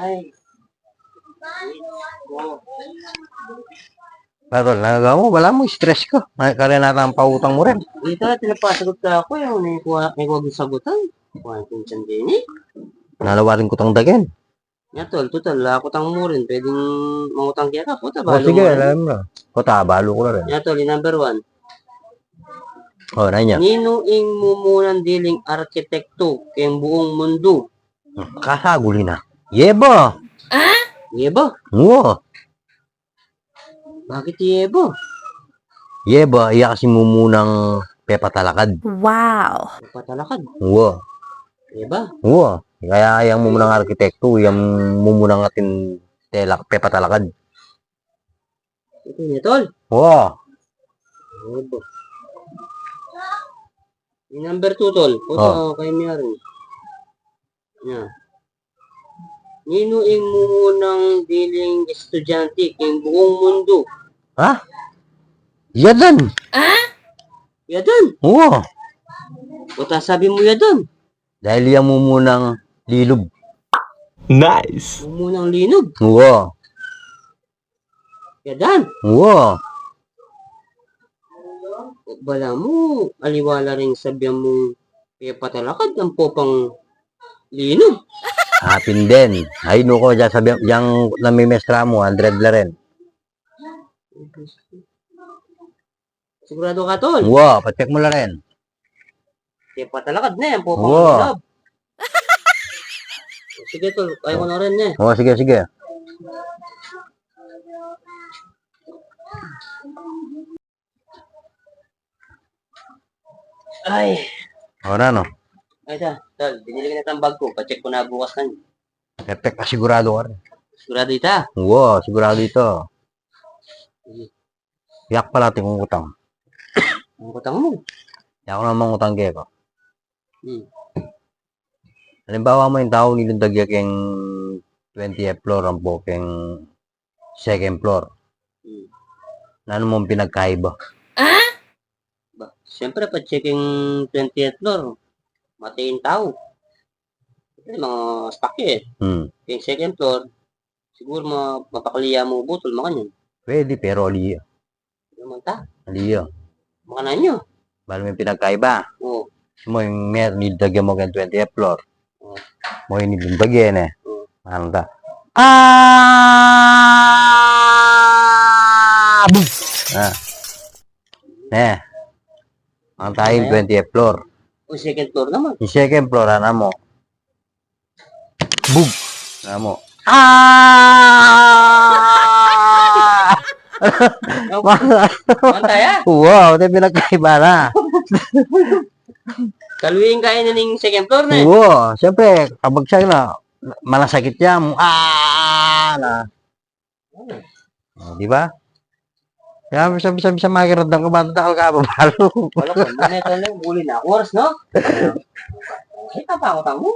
Ay. Oh. Pero nagagawa mo, wala mo, stress ka. Kaya natin ang pautang mo rin. Dito, tinapasagot ka ako yung may kuha yung sagutan. Kuha yung pinsan din eh. Nalawarin ko tang dagen. Nga tol, total, lakotang mo rin. Pwedeng mangutang kaya ka. Puta, O balo sige, mo rin. alam mo. O tabalo ko na rin. Nga tol, yung number 1. O, na niya. Ninuing mo munang diling arkitekto kayong buong mundo. Kasaguli na. Yebo! Yebo? Oo. Bakit yebo? Yebo, iya kasi mo munang pepatalakad. Wow. Patalakad. Oo. Yeba? Oo. Kaya ayang mo munang arkitekto, yang mo munang atin pepatalakad. Ito niya tol. Oo. Yebo. Yung number 2 tol. Puta, kay Miyari. Yan. Ninuing mo munang diling estudyante kayong buong mundo. Ha? Yadan. Yadan. Oo. Puta, sabi mo yadan. Dahil yan mo munang lilob. Nice. Mo munang linog. Oo. Yadan. Oo. Bala mo, aliwala rin sabihan mo kaya patalakad ang popang linog. Hapin din. Ay, nuko, dyan sabi, yung namimestra mo, 100 la rin. Sigurado ka tol. Oo, pacheck mo la rin. Kaya patalakad na yan, popang Oo. linog. Sige tol, kaya ko na rin eh. Oo, sige, sige. Ay, O na, no? ay tol, binili ka na ng bag ko. Pacheck ko na bukas na. Perfect, pasigurado ka rin. Sigurado ita. Oo, sigurado ito. Yak pala ating kong utang. Ang kutang mo. Yak ko namang utang kaya ko. Hmm. Halimbawa mo yung tao nilindag yung 20th floor ang po yung second floor. Hmm. Ano mong pinagkaiba? Ba, siyempre, pa-checking 20th floor. Matiin tao. Ito mga stock eh. Yung second floor, siguro mapakaliya mo butol, makanyan. Pwede, pero aliyo. Naman ta, Aliyo. makanan nyo. Balo mo yung pinagkaiba. Oo. Mo yung meron nilindagyan mo yung 20th floor. Oo. Mo yung nilindagyan eh. Oo. Ano ta? Boom! Ang tayo yung 20th floor. O second floor naman. Yung second floor, ano mo? Boom! Ano mo? Mantaya. Wow, ito yung pinagkaiba na. Kaluhin kain na ng second floor na eh. Oo, siyempre, kapag siya na, malasakit yan, na. Di ba? Kaya sabi sa makiradang kabataan ka, babalo. Wala ko, na ito na, huli na. Oras, no? Kita pa ako tango.